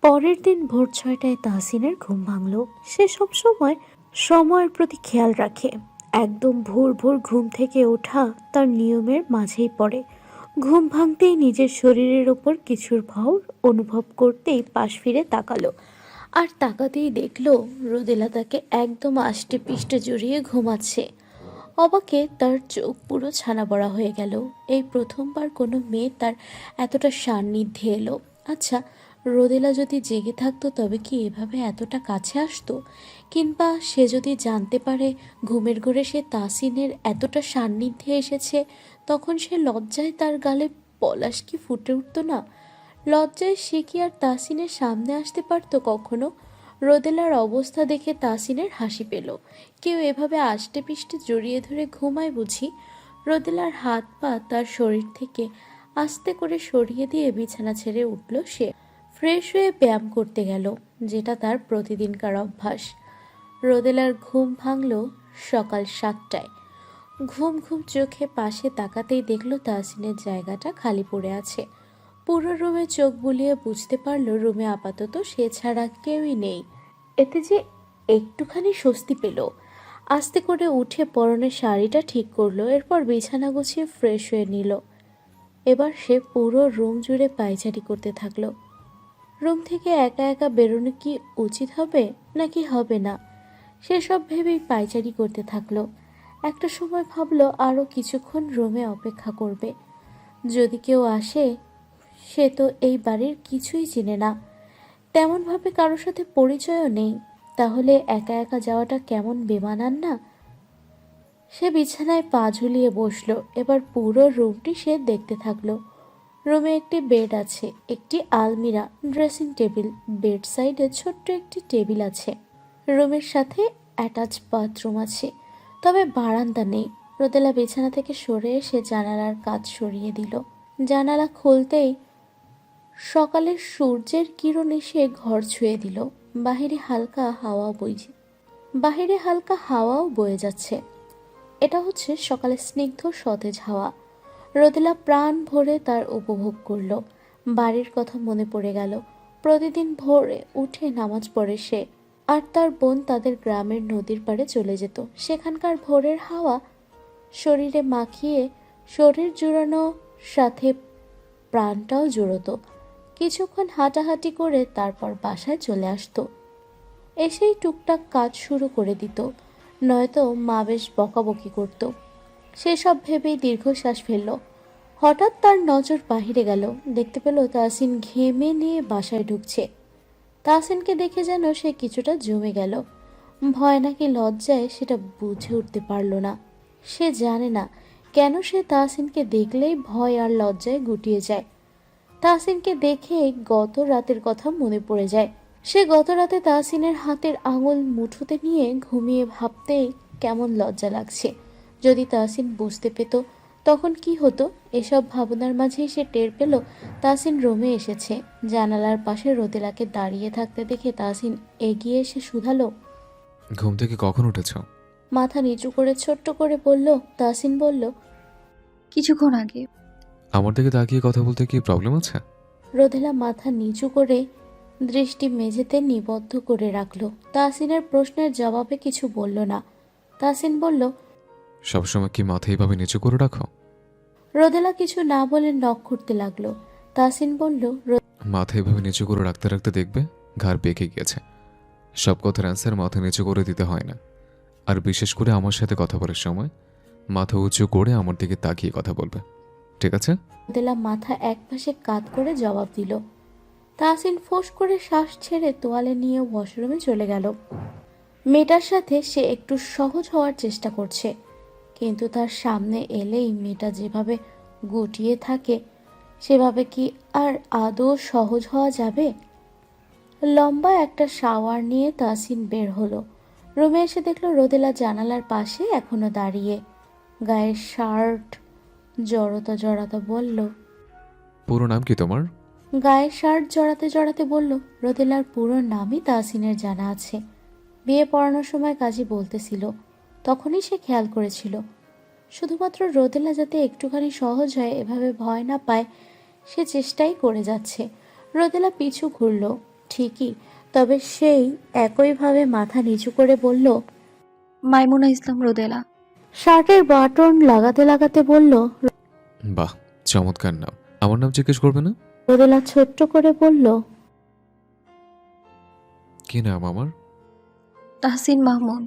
পরের দিন ভোর 6টায় তাহসিনের ঘুম ভাঙল। সে সবসময় সময়ের প্রতি খেয়াল রাখে। একদম ভোর ভোর ঘুম থেকে ওঠা তার নিয়মের মাঝেই পড়ে। ঘুম ভাঙতেই নিজের শরীরের ওপর কিছুর ভর অনুভব করতেই পাশ ফিরে তাকালো। আর তাকাতেই দেখলো রোদেলা তাকে একদম আষ্টে পিষ্টে জড়িয়ে ঘুমাচ্ছে। অবাকে তার চোখ পুরো ছানা বড়া হয়ে গেল। এই প্রথমবার কোনো মেয়ে তার এতটা সান্নিধ্যে এলো। আচ্ছা, রোদেলা যদি জেগে থাকতো তবে কি এভাবে এতটা কাছে আসতো? কিংবা সে যদি জানতে পারে ঘুমের ঘোরে সে তাসিনের এতটা সান্নিধ্যে এসেছে, তখন সে লজ্জায় তার গালে পলাশ কি ফুটে উঠতো না? লজ্জায় সে কি আর তাসিনের সামনে আসতে পারতো কখনো? রোদেলার অবস্থা দেখে তাসিনের হাসি পেল। কেউ এভাবে আষ্টে পিষ্টে জড়িয়ে ধরে ঘুমায় বুঝি? রোদেলার হাত পা তার শরীর থেকে আস্তে করে সরিয়ে দিয়ে বিছানা ছেড়ে উঠল সে। ফ্রেশ হয়ে ব্যায়াম করতে গেল, যেটা তার প্রতিদিনকার অভ্যাস। রোদেলার ঘুম ভাঙল সকাল 7টায়। ঘুম ঘুম চোখে পাশে তাকাতেই দেখল তাহসিনের জায়গাটা খালি পড়ে আছে। পুরো রুমে চোখ বুলিয়ে বুঝতে পারল রুমে আপাতত সে ছাড়া কেউই নেই। এতে যে একটুখানি স্বস্তি পেল। আস্তে করে উঠে পরনের শাড়িটা ঠিক করলো, এরপর বিছানা গুছিয়ে ফ্রেশ হয়ে নিল। এবার সে পুরো রুম জুড়ে পায়চারি করতে থাকলো। রুম থেকে একা একা বেরোনো কি উচিত হবে নাকি হবে না, সেসব ভেবেই পায়চারি করতে থাকলো। একটা সময় ভাবলো আরও কিছুক্ষণ রুমে অপেক্ষা করবে। যদি কেউ আসে, সে তো এই বাড়ির কিছুই চেনে না, তেমনভাবে কারোর সাথে পরিচয়ও নেই, তাহলে একা একা যাওয়াটা কেমন বেমানান না? সে বিছানায় পা ঝুলিয়ে বসলো। এবার পুরো রুমটি সে দেখতে থাকলো। রুমে একটি বেড আছে, একটি আলমিরা, ড্রেসিং টেবিল, বেড সাইডে ছোট্ট একটি টেবিল আছে। রুমের সাথে অ্যাটাচ বাথরুম আছে, তবে বারান্দা নেই। রোদেলা বিছানা থেকে সরে এসে জানালার কাচ সরিয়ে দিল। জানালা খুলতেই সকালের সূর্যের কিরণ এসে ঘর ছুঁয়ে দিল। বাহিরে হালকা হাওয়াও বয়ে যাচ্ছে। এটা হচ্ছে সকালের স্নিগ্ধ সতেজ হাওয়া। রোদেলা প্রাণ ভরে তার উপভোগ করল। বাড়ির কথা মনে পড়ে গেল। প্রতিদিন ভোরে উঠে নামাজ পড়ে সে আর তার বোন তাদের গ্রামের নদীর পাড়ে চলে যেত। সেখানকার ভোরের হাওয়া শরীরে মাখিয়ে শরীর জুড়ানো সাথে প্রাণটাও জুড়তো। কিছুক্ষণ হাঁটাহাঁটি করে তারপর বাসায় চলে আসতো। এসেই টুকটাক কাজ শুরু করে দিত, নয়তো মা বেশ বকাবকি করত। সেসব ভেবেই দীর্ঘশ্বাস ফেলল। হঠাৎ তার নজর বাহিরে গেল। দেখতে পেল তাহসিন ঘেমে নিয়ে বাসায় ঢুকছে। তাহসিনকে দেখে যেন সে কিছুটা জমে গেল। ভয় নাকি লজ্জায় সেটা বুঝে উঠতে পারল না। সে জানে না কেন সে তাহসিনকে দেখলেই ভয় আর লজ্জায় গুটিয়ে যায়। তাহসিনকে দেখে গত রাতের কথা মনে পড়ে যায়। সে গত রাতে তাহসিনের হাতের আঙুল মুঠোতে নিয়ে ঘুমিয়ে ভাবতেই কেমন লজ্জা লাগছে। যদি তাহসিন বুঝতে পেত তখন কি হতো? এসব ভাবনার মাঝেই সে টের পেল তাহসিন রুমে এসেছে। জানালার পাশে রোদেলাকে দাঁড়িয়ে থাকতে দেখে তাহসিন এগিয়ে এসে শুধালো। ঘুম থেকে কখন উঠেছ? মাথা নিচু করে ছোট্ট করে বলল। তাহসিন বলল, কিছুক্ষণ আগে। আমার দিকে তাকিয়ে কথা বলতে কি প্রবলেম আছে? রোদেলা মাথা নিচু করে দৃষ্টি মেঝেতে নিবদ্ধ করে রাখল। তাহসিনের প্রশ্নের জবাবে কিছু বলল না। তাহসিন বলল, সবসময় কি মাথা এইভাবে নিচু করে রাখো? রোদেলা কিছু না বলে নখ খুঁড়তে লাগলো। তাহসিন বলল, মাথা এইভাবে নিচু করে রাখতে রাখতে দেখবে ঘাড় বেঁকে গিয়েছে। সব কথার অ্যান্সার মাথা নিচু করে দিতে হয় না। আর বিশেষ করে আমার সাথে কথা বলার সময় মাথা উঁচু করে আমার দিকে তাকিয়ে কথা বলবে, ঠিক আছে? রোদেলা মাথা একপাশে কাত করে জবাব দিল। তাহসিন ফোঁস করে শ্বাস ছেড়ে তোয়ালে নিয়ে ওয়াশরুমে চলে গেল। মেয়েটার সাথে সে একটু সহজ হওয়ার চেষ্টা করছে, কিন্তু তার সামনে এলেই মেয়েটা যেভাবে গুটিয়ে থাকে সেভাবে কি আর আদৌ সহজ হওয়া যাবে? লম্বা একটা শাওয়ার নিয়ে তাহসিন বের হলো। রুমে এসে দেখলো রোদেলা জানালার পাশে এখনো দাঁড়িয়ে, গায়ের শার্ট জড়াতে জড়াতে বলল। পুরো নাম কি তোমার? গায়ের শার্ট জড়াতে জড়াতে বলল। রোদেলার পুরো নামই তাহসিনের জানা আছে। বিয়ে পড়ানোর সময় কাজী বলতেছিল, তখনই সে খেয়াল করেছিল। শুধুমাত্র রোদেলা যাতে একটুখানি সহজ হয়, এভাবে ভয় না পায়, সে চেষ্টাই করে যাচ্ছে। রোদেলা পিছু ঘুরল। ঠিকই, তবে সেই একইভাবে মাথা নিচু করে বলল। মাইমুনা ইসলাম রোদেলা। শার্টের বাটন লাগাতে লাগাতে বলল। বাহ, চমৎকার নাম। আমার নাম জিজ্ঞেস করবে না? রোদেলা ছোট্ট করে বলল। কি নাম আমার? তাহসিন মাহমুদ।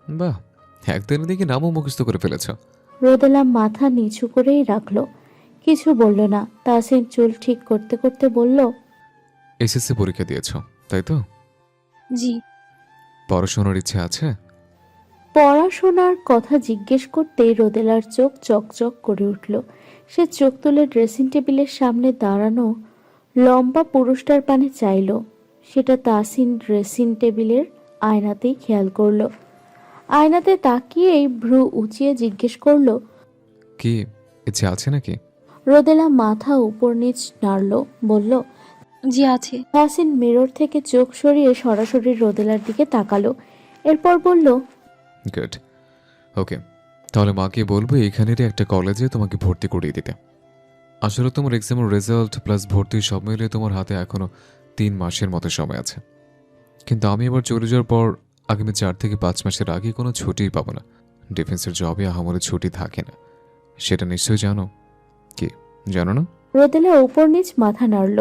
বাহ, একদিনের দিকে নামও মুখস্থ করে ফেলেছ। রোদেলা মাথা নিচু করেই রাখলো, কিছু বলল না। তাহসিন চুল ঠিক করতে করতে বলল। এসএসসি পরীক্ষা দিয়েছ, তাই তো? জি। পড়াশোনার ইচ্ছে আছে? পড়াশোনার কথা জিজ্ঞেস করতেই রোদেলার চোখ চকচক করে উঠল। সে চোখ তুলে ড্রেসিং টেবিলের সামনে দাঁড়ানো লম্বা পুরুষটার পানে চাইল। সেটা তাহসিন ড্রেসিং টেবিলের আয়নাতেই খেয়াল করলো। আয়নাতে তাকিয়েই ভ্রু উঁচিয়ে জিজ্ঞেস করলো। কি ইচ্ছে আছে নাকি? রোদেলা মাথা উপর নিচ নাড়ল, বলল। জি আছে। তাহসিন মিরর থেকে চোখ সরিয়ে সরাসরি রোদেলার দিকে তাকালো, এরপর বলল। গুড, ওকে। তাহলে মাকে বলবো এখানেরই একটা কলেজে তোমাকে ভর্তি করিয়ে দিতে। আসলে তোমার এক্সামের রেজাল্ট প্লাস ভর্তি সব মিলিয়ে তোমার হাতে এখনো 3 মাসের মতো সময় আছে। কিন্তু আমি এবার চলে যাওয়ার পর আগামী 4 থেকে 5 মাসের আগে কোনো ছুটিই পাবো না। ডিফেন্সের জবে আমাদের ছুটি থাকে না, সেটা নিশ্চয়ই জানো। কি জানো না? রোদেলা উপর নিচ মাথা নাড়ল,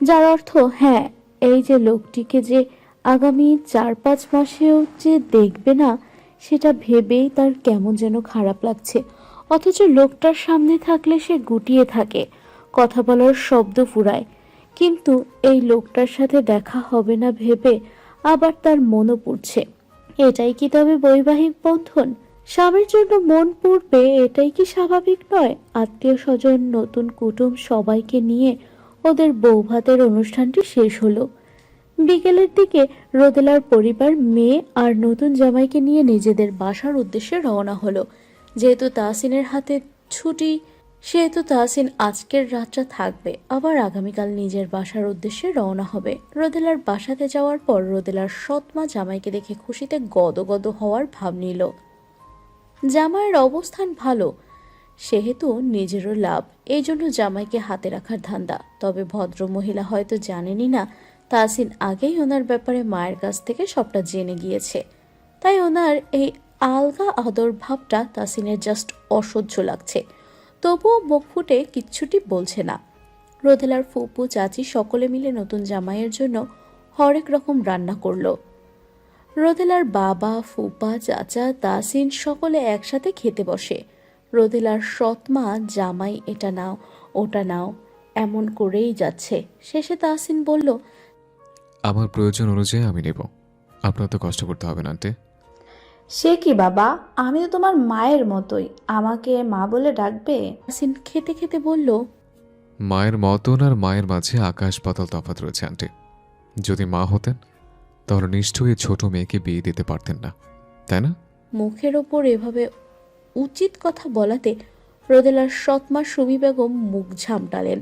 যার অর্থ হ্যাঁ। এই যে লোকটিকে যে আগামী 4-5 মাসেও যে দেখবে না, সেটা ভেবেই তার কেমন যেন খারাপ লাগছে। অথচ লোকটার সামনে থাকলে সে গুটিয়ে থাকে, কথা বলার শব্দ ফুরায়। কিন্তু এই লোকটার সাথে দেখা হবে না ভেবে আবার তার মনও পুড়ছে। এটাই কি তবে বৈবাহিক বন্ধন? স্বামীর জন্য মন পুড়বে, এটাই কি স্বাভাবিক নয়? আত্মীয় স্বজন, নতুন কুটুম সবাইকে নিয়ে ওদের বৌভাতের অনুষ্ঠানটি শেষ হলো। বিকেলের দিকে রোদেলার পরিবার মেয়ে আর নতুন জামাইকে নিয়ে নিজেদের বাসার উদ্দেশ্যে রওনা হলো। যেহেতু তাহসিনের হাতে ছুটি, সেহেতু তাহসিন আজকের রাতটা থাকবে, আবার আগামীকাল নিজের বাসার উদ্দেশ্যে রওনা হবে। রোদেলার বাসাতে যাওয়ার পর রোদেলার সৎমা জামাইকে দেখে খুশিতে গদগদ হওয়ার ভাব নিল। জামাইয়ের অবস্থান ভালো, সেহেতু নিজেরও লাভ, এই জন্য জামাইকে হাতে রাখার ধান্দা। তবে ভদ্র মহিলা হয়তো জানেনই না তাহসিন আগেই ওনার ব্যাপারে মায়ের কাছ থেকে সবটা জেনে গিয়েছে। তাই ওনার এই আলগা আদর ভাবটা তাহসিনের জাস্ট অসহ্য লাগছে। তবুও মুখ ফুটে কিচ্ছুটি বলছে না। রোদেলার ফুপু চাচি সকলে মিলে নতুন জামাইয়ের জন্য হরেক রকম রান্না করলো। রোদেলার বাবা, ফুপা, চাচা, তাহসিন সকলে একসাথে খেতে বসে। রোদেলার সৎমা জামাই এটা নাও ওটা নাও এমন করেই যাচ্ছে। শেষে তাহসিন বলল। আমার প্রয়োজন অনুযায়ী আমি নেব, আপনার তো কষ্ট করতে হবে না আন্টি। সে কি বাবা, আমি তো তোমার মায়ের মতোই, আমাকে মা বলে ডাকবে? তাহসিন খেতে খেতে বলল। মায়ের মতন আর মায়ের মাঝে আকাশ পাতাল তফাৎ রয়েছে আন্টি। যদি মা হতেন তাহলে নিশ্চয়ই ছোট মেয়েকে বিয়ে দিতে পারতেন না, তাই না? মুখের ওপর এভাবে উচিত কথা বলাতে রোদেলার সৎমা সুমি বেগম মুখ ঝামটালেন।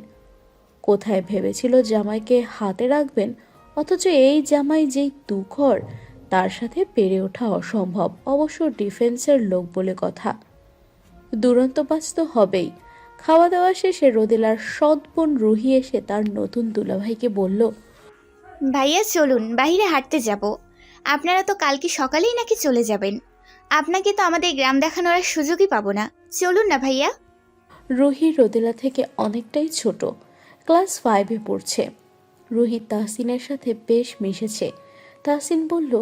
কোথায় ভেবেছিল জামাইকে হাতে রাখবেন, অথচ এই জামাই যেই তুখর, তার সাথে পেরে ওঠা অসম্ভব। অবশ্য ডিফেন্সের লোক বলে কথা, দুরন্তবাজ তো হবেই। খাওয়া দাওয়া শেষে রোদেলার সৎ বোন রুহি এসে তার নতুন দুলাভাইকে বলল। ভাইয়া চলুন বাইরে হাঁটতে যাব। আপনারা তো কালকে সকালেই নাকি চলে যাবেন। আপনাকে তো আমাদের গ্রাম দেখানোর আর সুযোগই পাবো না। চলুন না ভাইয়া। রুহি রোদেলা থেকে অনেকটাই ছোট, ক্লাস 5-এ পড়ছে। রুহি তাহসিনের সাথে বেশ মিশেছে। তাহসিন বলল।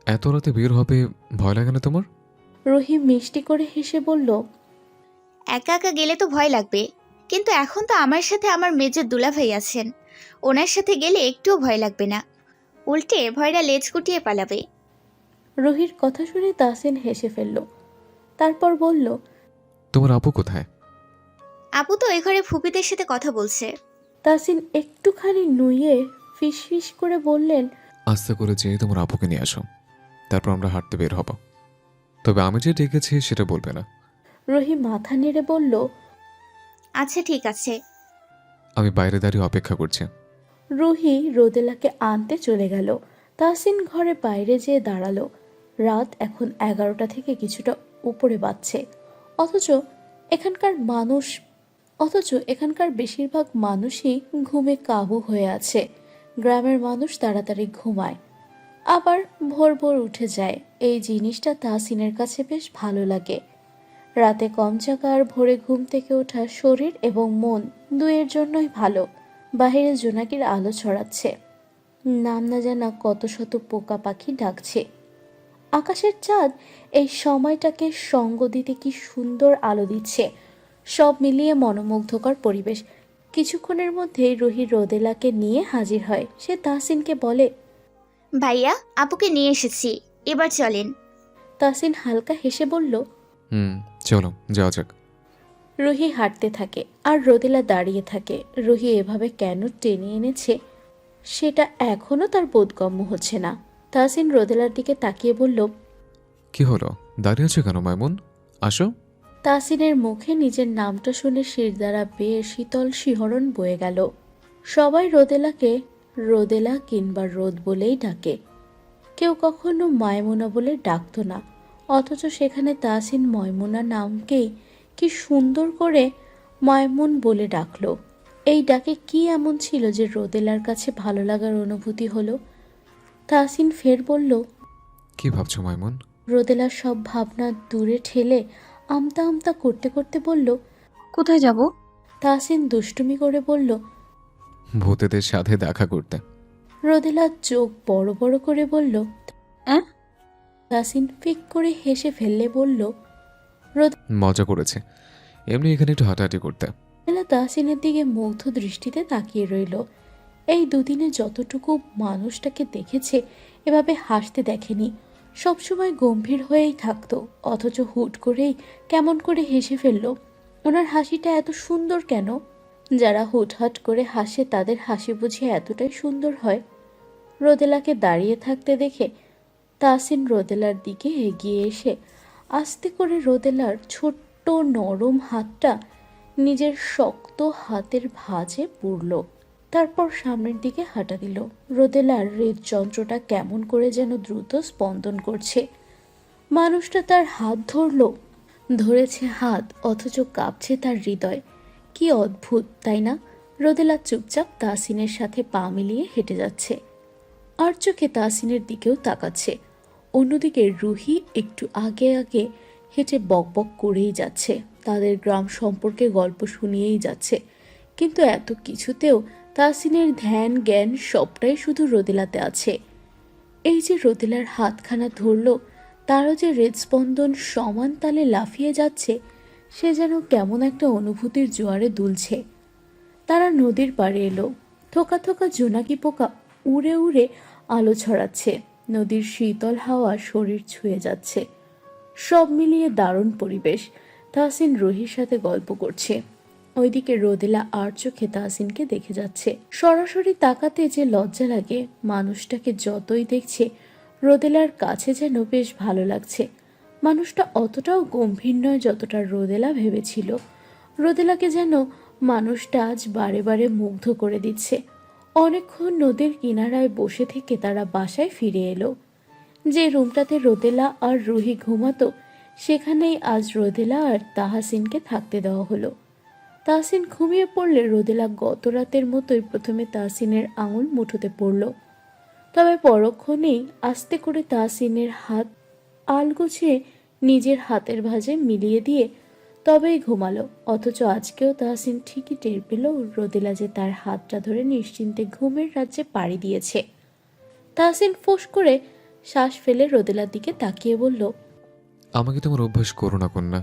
এত রাতে বের হবে, ভয় লাগে না তোমার? রুহি মিষ্টি করে হেসে বলল। একা একা গেলে তো ভয় লাগবে, কিন্তু এখন তো আমার সাথে আমার মেজর দুলাভাই আছেন। ওনার সাথে গেলে একটুও ভয় লাগবে না, উল্টে ভয়টা লেজ গুটিয়ে পালাবে। রুহির কথা শুনে তাহসিন হেসে ফেলল, তারপর বলল। তোমার আপু কোথায়? আপু তো ওই ঘরে ফুপিদের সাথে কথা বলছে। তাহসিন একটুখানি নুয়ে ফিসফিস করে বললেন। আস্তে করে যেয়ে তোমার আপুকে নিয়ে আসো, তারপর আমরা হাঁটতে বের হব। তবে আমি যে ডেকেছি সেটা বলবে না। রুহি মাথা নেড়ে বলল। আচ্ছা ঠিক আছে। আমি বাইরে দাঁড়িয়ে অপেক্ষা করছি। রুহি রোদেলাকে আনতে চলে গেল। তাহসিন ঘরে বাইরে যেয়ে দাঁড়ালো। রাত এখন 11টা থেকে কিছুটা উপরে বাজছে, অথচ এখানকার বেশিরভাগ মানুষই ঘুমে কাবু হয়ে আছে। গ্রামের মানুষ তাড়াতাড়ি ঘুমায়, আবার ভোর ভোর উঠে যায়। এই জিনিসটা তাহসিনের কাছে বেশ ভালো লাগে। রাতে কম জাগা আর ভোরে ঘুম থেকে ওঠা শরীর এবং মন দুয়ের জন্যই ভালো। বাহিরে জোনাকির আলো ছড়াচ্ছে, নাম না জানা কত শত পোকা পাখি ডাকছে। আকাশের চাঁদ এই সময়টাকে সঙ্গ দিতে কি সুন্দর আলো দিচ্ছে। সব মিলিয়ে মনোমুগ্ধকর পরিবেশ। কিছুক্ষণের মধ্যেই রুহি রোদেলাকে নিয়ে হাজির হয়। সে তাহসিনকে বলে, ভাইয়া, আপুকে নিয়ে এসেছি, এবার চলেন। তাহসিন হালকা হেসে বলল। চলো যাওয়া যাক। রুহি হাঁটতে থাকে আর রোদেলা দাঁড়িয়ে থাকে। রুহি এভাবে কেন টেনে এনেছে সেটা এখনো তার বোধগম্য হচ্ছে না। তাহসিন রোদেলার দিকে তাকিয়ে বলল, কি হলো, দাঁড়িয়ে আছো কেন মাইমুন? আসো। তাহসিনের মুখে নিজের নামটা শুনে শিরদাঁড়া বেয়ে শীতল শিহরণ বয়ে গেল। সবাই রোদেলাকে রোদেলা কিংবা রোদ বলেই ডাকে, কেউ কখনো মায়মুনা বলে ডাকতো না। অথচ সেখানে তাহসিন ময়মুনা নামকেই কি সুন্দর করে মায়মুন বলে ডাকলো। এই ডাকে কি এমন ছিল যে রোদেলার কাছে ভালো লাগার অনুভূতি হলো? তাহসিন ফের বলল। কি ভাবছো মাইমুন? রোদেলার সব ভাবনা দূরে ঠেলে আমতা আমতা করতে করতে বলল। কোথায় যাব? তাহসিন দুষ্টুমি করে বলল। ভূতেদের সাথে দেখা করতে। রোদেলা চোখ বড় বড় করে বলল। অ্যাঁ? তাহসিন ফিক করে হেসে ফেললে বলল। মজা করেছে, এমনি এখানে একটু হাঁটাহাঁটি করতে। রোদেলা তাহসিনের দিকে মুগ্ধ দৃষ্টিতে তাকিয়ে রইল। এই দুদিনে যতটুকু মানুষটাকে দেখেছে এভাবে হাসতে দেখেনি। সবসময় গম্ভীর হয়েই থাকতো, অথচ হুট করেই কেমন করে হেসে ফেলল। ওনার হাসিটা এত সুন্দর কেন? যারা হুটহাট করে হাসে তাদের হাসি বুঝি এতটাই সুন্দর হয়? রোদেলাকে দাঁড়িয়ে থাকতে দেখে তাহসিন রোদেলার দিকে এগিয়ে এসে আস্তে করে রোদেলার ছোট্ট নরম হাতটা নিজের শক্ত হাতের ভাঁজে পুরল। তারপর সামনের দিকে হাঁটা দিল। রোদেলার হৃদযন্ত্রটা কেমন করে যেন দ্রুত স্পন্দন করছে। মানুষটা তার হাত ধরেছে হাত, অথচ কাঁপছে তার হৃদয়। কি অদ্ভুত, তাই না? রোদেলা চুপচাপ তাহসিনের সাথে পা মিলিয়ে হেঁটে যাচ্ছে, আর চোখে তাহসিনের দিকেও তাকাচ্ছে। অন্যদিকে রুহি একটু আগে আগে হেঁটে বকবক করেই যাচ্ছে, তাদের গ্রাম সম্পর্কে গল্প শুনিয়েই যাচ্ছে। কিন্তু এত কিছুতেও তাহসিনের ধ্যান জ্ঞান সবটাই শুধু রোদেলাতে আছে। এই যে রোদেলার হাতখানা ধরল, তারও যে হৃদস্পন্দন সমান তালে লাফিয়ে যাচ্ছে, সে যেন কেমন একটা অনুভূতির জোয়ারে দুলছে। তারা নদীর পাড়ে এলো। থোকা থোকা জোনাকি পোকা উড়ে উড়ে আলো ছড়াচ্ছে। নদীর শীতল হাওয়া শরীর ছুঁয়ে যাচ্ছে। সব মিলিয়ে দারুণ পরিবেশ। তাহসিন রুহির সাথে গল্প করছে, ওইদিকে রোদেলা আর চোখে তাহসিনকে দেখে যাচ্ছে। সরাসরি তাকাতে যে লজ্জা লাগে, মানুষটাকে যতই দেখছে রোদেলার কাছে যেন বেশ ভালো লাগছে। মানুষটা অতটাও গম্ভীর নয় যতটা রোদেলা ভেবেছিল। রোদেলাকে যেন মানুষটা আজ বারে বারে মুগ্ধ করে দিচ্ছে। অনেকক্ষণ নদীর কিনারায় বসে থেকে তারা বাসায় ফিরে এলো। যে রুমটাতে রোদেলা আর রুহি ঘুমাতো, সেখানেই আজ রোদেলা আর তাহসিনকে থাকতে দেওয়া হলো। তাহসিন ঘুমিয়ে পড়লে রোদেলা গত রাতের মতোই প্রথমে তাহসিনের আঙুল মুঠোতে পড়ল, তবে পরক্ষণেই আস্তে করে তাহসিনের হাত আলগোছে নিজের হাতের ভাঁজে মিলিয়ে দিয়ে তবেই ঘুমালো। অথচ আজকেও তাহসিন ঠিকই টের পেল রোদেলা যে তার হাতটা ধরে নিশ্চিন্তে ঘুমের রাজ্যে পাড়ি দিয়েছে। তাহসিন ফোঁস করে শ্বাস ফেলে রোদেলার দিকে তাকিয়ে বলল। আমাকে তোমার অভ্যাস করো না কন্যা,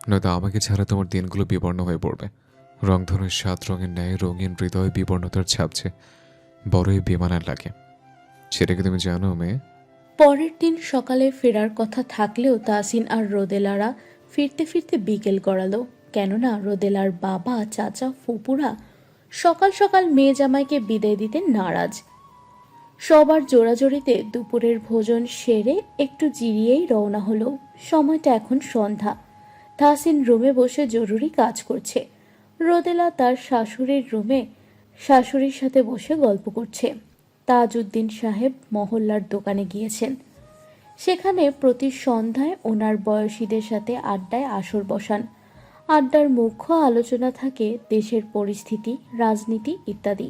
নয়তো আমাকে ছাড়া তোমার দিনগুলো বিবর্ণ হয়ে পড়বে। রংধনুর 7 রঙের ন্যায় রঙিন হৃদয় বিবর্ণতার ছাপছে, বড়ই বেমানার লাগে। সেটা কি তুমি জানো মেয়ে? পরের দিন সকালে ফেরার কথা থাকলেও তাহসিন আর রোদেলারা ফিরতে ফিরতে বিকেল গড়ালো। কেননা রোদেলার বাবা, চাচা, ফুপুরা সকাল সকাল মেয়ে জামাইকে বিদায় দিতে নারাজ। সবার জোড়াজোড়িতে দুপুরের ভোজন সেরে একটু জিরিয়েই রওনা হলো। সময়টা এখন সন্ধ্যা। তাহসিন রুমে বসে জরুরি কাজ করছে। রোদেলা তার শাশুড়ির রুমে শাশুড়ির সাথে বসে গল্প করছে। তাজউদ্দিন সাহেব মহল্লার দোকানে গিয়েছেন। সেখানে প্রতি সন্ধ্যায় ওনার বয়সীদের সাথে আড্ডায় আসর বসান। আড্ডার মুখ্য আলোচনা থাকে দেশের পরিস্থিতি, রাজনীতি ইত্যাদি।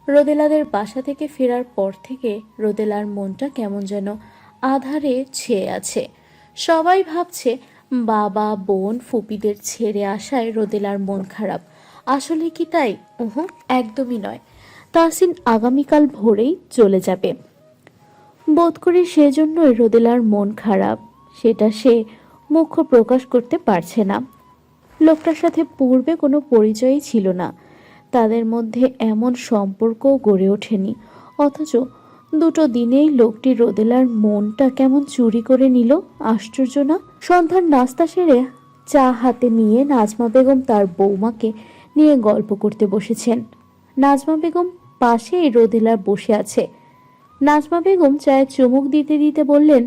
রোদেলাদের বাসা থেকে ফেরার পর থেকে রোদেলার মনটা কেমন যেন আধারে ছেয়ে আছে। সবাই ভাবছে বাবা বোন ফুপিদের ছেড়ে আসায় রোদেলার মন খারাপ। আসলে কি তাই? একদমই নয়। তাহসিন আগামীকাল ভোরেই চলে যাবে। বোধ করি সেজন্যই রোদেলার মন খারাপ, সেটা সে মুখ্য প্রকাশ করতে পারছে না। লোকটার সাথে পূর্বে কোনো পরিচয়ই ছিল না, তাদের মধ্যে এমন সম্পর্কও গড়ে ওঠেনি, অথচ দুটো দিনেই লোকটি রোদেলার মনটা কেমন চুরি করে নিল। আশ্চর্য না? সন্ধ্যার নাস্তা সেরে চা হাতে নিয়ে নাজমা বেগম তার বৌমাকে নিয়ে গল্প করতে বসেছেন। নাজমা বেগম পাশেই রোদেলা বসে আছে। নাজমা বেগম চায়ে চুমুক দিতে দিতে বললেন,